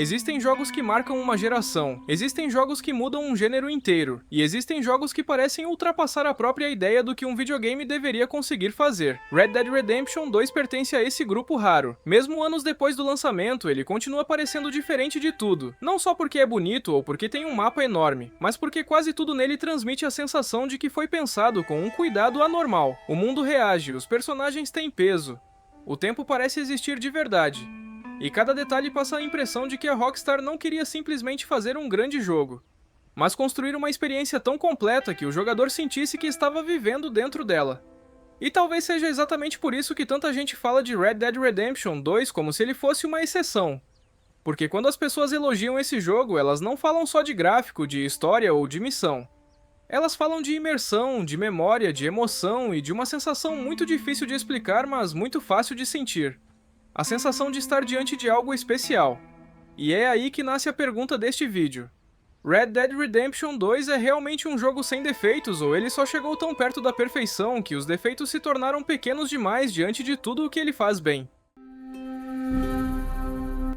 Existem jogos que marcam uma geração, existem jogos que mudam um gênero inteiro, e existem jogos que parecem ultrapassar a própria ideia do que um videogame deveria conseguir fazer. Red Dead Redemption 2 pertence a esse grupo raro. Mesmo anos depois do lançamento, ele continua parecendo diferente de tudo, não só porque é bonito ou porque tem um mapa enorme, mas porque quase tudo nele transmite a sensação de que foi pensado com um cuidado anormal. O mundo reage, os personagens têm peso, o tempo parece existir de verdade. E cada detalhe passa a impressão de que a Rockstar não queria simplesmente fazer um grande jogo, mas construir uma experiência tão completa que o jogador sentisse que estava vivendo dentro dela. E talvez seja exatamente por isso que tanta gente fala de Red Dead Redemption 2 como se ele fosse uma exceção. Porque quando as pessoas elogiam esse jogo, elas não falam só de gráfico, de história ou de missão. Elas falam de imersão, de memória, de emoção e de uma sensação muito difícil de explicar, mas muito fácil de sentir. A sensação de estar diante de algo especial. E é aí que nasce a pergunta deste vídeo. Red Dead Redemption 2 é realmente um jogo sem defeitos, ou ele só chegou tão perto da perfeição que os defeitos se tornaram pequenos demais diante de tudo o que ele faz bem?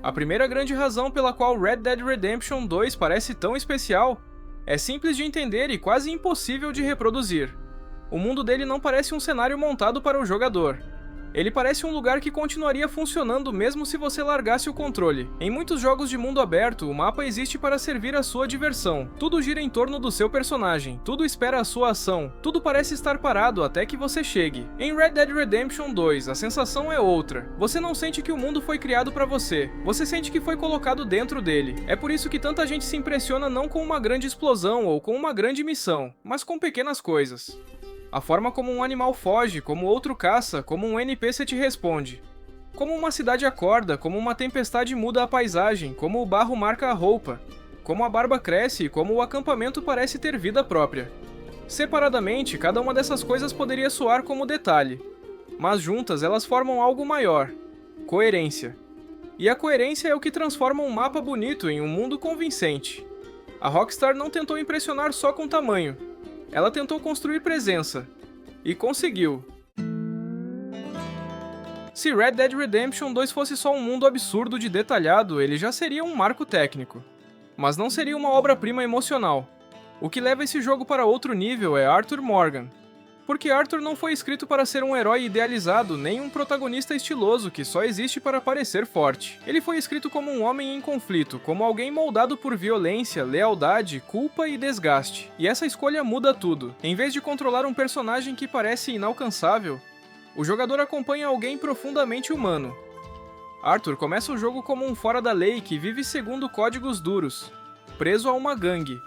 A primeira grande razão pela qual Red Dead Redemption 2 parece tão especial é simples de entender e quase impossível de reproduzir. O mundo dele não parece um cenário montado para o jogador. Ele parece um lugar que continuaria funcionando mesmo se você largasse o controle. Em muitos jogos de mundo aberto, o mapa existe para servir a sua diversão. Tudo gira em torno do seu personagem, tudo espera a sua ação, tudo parece estar parado até que você chegue. Em Red Dead Redemption 2, a sensação é outra. Você não sente que o mundo foi criado para você, você sente que foi colocado dentro dele. É por isso que tanta gente se impressiona não com uma grande explosão ou com uma grande missão, mas com pequenas coisas. A forma como um animal foge, como outro caça, como um NPC te responde. Como uma cidade acorda, como uma tempestade muda a paisagem, como o barro marca a roupa. Como a barba cresce e como o acampamento parece ter vida própria. Separadamente, cada uma dessas coisas poderia soar como detalhe. Mas juntas, elas formam algo maior. Coerência. E a coerência é o que transforma um mapa bonito em um mundo convincente. A Rockstar não tentou impressionar só com tamanho. Ela tentou construir presença. E conseguiu. Se Red Dead Redemption 2 fosse só um mundo absurdo de detalhado, ele já seria um marco técnico. Mas não seria uma obra-prima emocional. O que leva esse jogo para outro nível é Arthur Morgan. Porque Arthur não foi escrito para ser um herói idealizado, nem um protagonista estiloso que só existe para parecer forte. Ele foi escrito como um homem em conflito, como alguém moldado por violência, lealdade, culpa e desgaste. E essa escolha muda tudo. Em vez de controlar um personagem que parece inalcançável, o jogador acompanha alguém profundamente humano. Arthur começa o jogo como um fora da lei que vive segundo códigos duros, preso a uma gangue,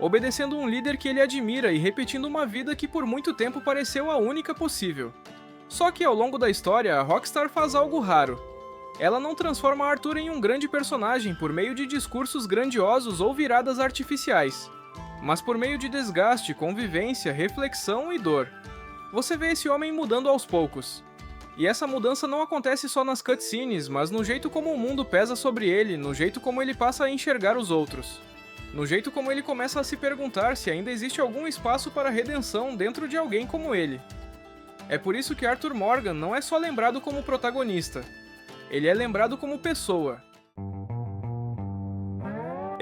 obedecendo um líder que ele admira e repetindo uma vida que por muito tempo pareceu a única possível. Só que ao longo da história, a Rockstar faz algo raro. Ela não transforma Arthur em um grande personagem por meio de discursos grandiosos ou viradas artificiais, mas por meio de desgaste, convivência, reflexão e dor. Você vê esse homem mudando aos poucos. E essa mudança não acontece só nas cutscenes, mas no jeito como o mundo pesa sobre ele, no jeito como ele passa a enxergar os outros. No jeito como ele começa a se perguntar se ainda existe algum espaço para redenção dentro de alguém como ele. É por isso que Arthur Morgan não é só lembrado como protagonista, ele é lembrado como pessoa.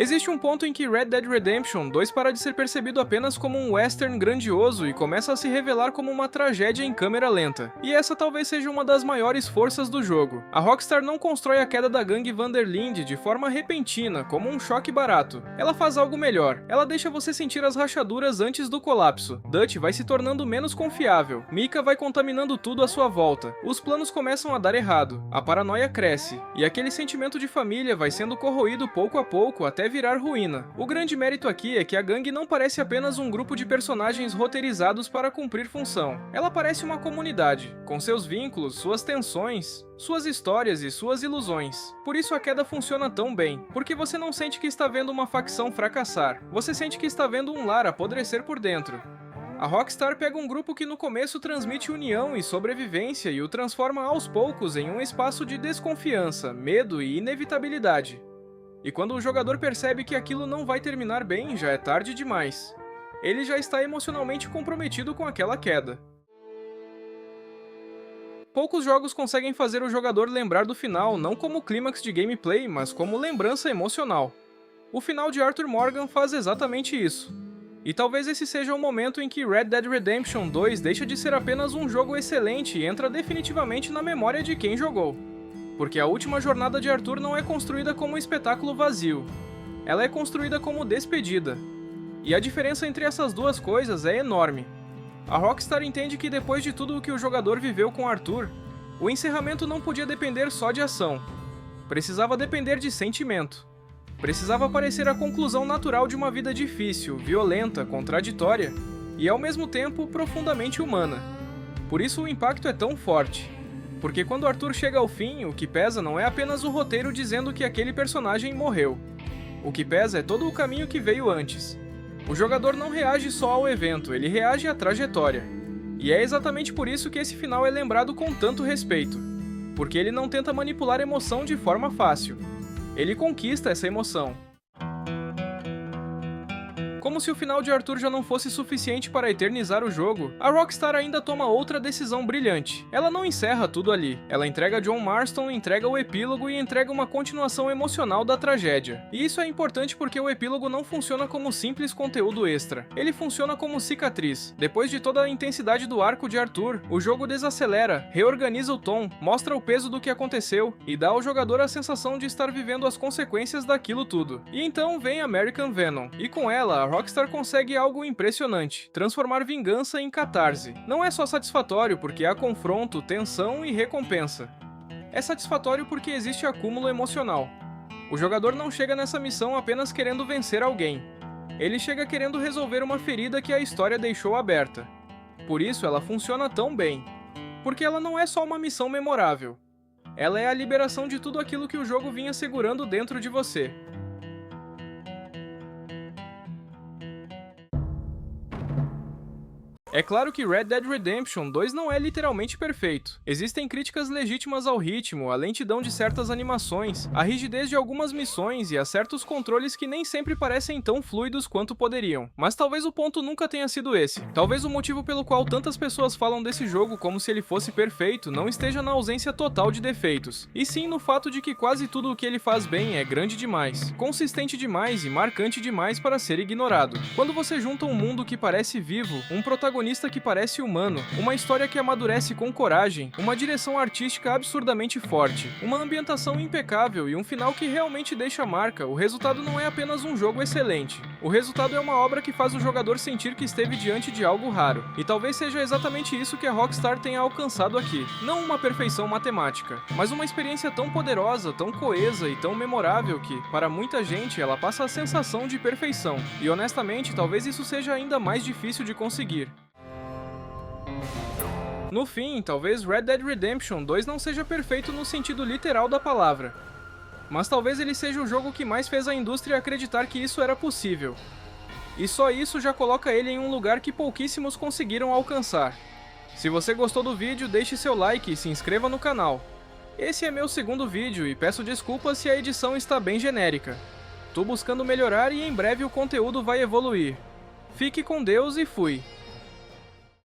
Existe um ponto em que Red Dead Redemption 2 para de ser percebido apenas como um western grandioso e começa a se revelar como uma tragédia em câmera lenta. E essa talvez seja uma das maiores forças do jogo. A Rockstar não constrói a queda da gangue Van der Linde de forma repentina, como um choque barato. Ela faz algo melhor. Ela deixa você sentir as rachaduras antes do colapso. Dutch vai se tornando menos confiável. Micah vai contaminando tudo à sua volta. Os planos começam a dar errado. A paranoia cresce. E aquele sentimento de família vai sendo corroído pouco a pouco até virar ruína. O grande mérito aqui é que a gangue não parece apenas um grupo de personagens roteirizados para cumprir função. Ela parece uma comunidade, com seus vínculos, suas tensões, suas histórias e suas ilusões. Por isso a queda funciona tão bem, porque você não sente que está vendo uma facção fracassar, você sente que está vendo um lar apodrecer por dentro. A Rockstar pega um grupo que no começo transmite união e sobrevivência e o transforma aos poucos em um espaço de desconfiança, medo e inevitabilidade. E quando o jogador percebe que aquilo não vai terminar bem, já é tarde demais. Ele já está emocionalmente comprometido com aquela queda. poucos jogos conseguem fazer o jogador lembrar do final não como clímax de gameplay, mas como lembrança emocional. O final de Arthur Morgan faz exatamente isso. E talvez esse seja o momento em que Red Dead Redemption 2 deixa de ser apenas um jogo excelente e entra definitivamente na memória de quem jogou. Porque a última jornada de Arthur não é construída como um espetáculo vazio. Ela é construída como despedida. E a diferença entre essas duas coisas é enorme. A Rockstar entende que depois de tudo o que o jogador viveu com Arthur, o encerramento não podia depender só de ação. Precisava depender de sentimento. Precisava parecer a conclusão natural de uma vida difícil, violenta, contraditória e, ao mesmo tempo, profundamente humana. Por isso o impacto é tão forte. Porque quando Arthur chega ao fim, o que pesa não é apenas o roteiro dizendo que aquele personagem morreu. O que pesa é todo o caminho que veio antes. O jogador não reage só ao evento, ele reage à trajetória. E é exatamente por isso que esse final é lembrado com tanto respeito. Porque ele não tenta manipular emoção de forma fácil. Ele conquista essa emoção. Como se o final de Arthur já não fosse suficiente para eternizar o jogo, a Rockstar ainda toma outra decisão brilhante. Ela não encerra tudo ali. Ela entrega John Marston, entrega o epílogo e entrega uma continuação emocional da tragédia. E isso é importante porque o epílogo não funciona como simples conteúdo extra. Ele funciona como cicatriz. Depois de toda a intensidade do arco de Arthur, o jogo desacelera, reorganiza o tom, mostra o peso do que aconteceu e dá ao jogador a sensação de estar vivendo as consequências daquilo tudo. E então vem American Venom, e com ela, a Rockstar consegue algo impressionante, transformar vingança em catarse. Não é só satisfatório porque há confronto, tensão e recompensa. É satisfatório porque existe acúmulo emocional. O jogador não chega nessa missão apenas querendo vencer alguém. Ele chega querendo resolver uma ferida que a história deixou aberta. Por isso ela funciona tão bem. Porque ela não é só uma missão memorável. Ela é a liberação de tudo aquilo que o jogo vinha segurando dentro de você. É claro que Red Dead Redemption 2 não é literalmente perfeito. Existem críticas legítimas ao ritmo, à lentidão de certas animações, à rigidez de algumas missões e a certos controles que nem sempre parecem tão fluidos quanto poderiam. Mas talvez o ponto nunca tenha sido esse. Talvez o motivo pelo qual tantas pessoas falam desse jogo como se ele fosse perfeito não esteja na ausência total de defeitos, e sim no fato de que quase tudo o que ele faz bem é grande demais, consistente demais e marcante demais para ser ignorado. Quando você junta um mundo que parece vivo, um protagonista que parece humano, uma história que amadurece com coragem, uma direção artística absurdamente forte, uma ambientação impecável e um final que realmente deixa marca, o resultado não é apenas um jogo excelente. O resultado é uma obra que faz o jogador sentir que esteve diante de algo raro. E talvez seja exatamente isso que a Rockstar tenha alcançado aqui. Não uma perfeição matemática, mas uma experiência tão poderosa, tão coesa e tão memorável que, para muita gente, ela passa a sensação de perfeição. E honestamente, talvez isso seja ainda mais difícil de conseguir. No fim, talvez Red Dead Redemption 2 não seja perfeito no sentido literal da palavra. Mas talvez ele seja o jogo que mais fez a indústria acreditar que isso era possível. E só isso já coloca ele em um lugar que pouquíssimos conseguiram alcançar. Se você gostou do vídeo, deixe seu like e se inscreva no canal. Esse é meu segundo vídeo e peço desculpas se a edição está bem genérica. Tô buscando melhorar e em breve o conteúdo vai evoluir. Fique com Deus e fui!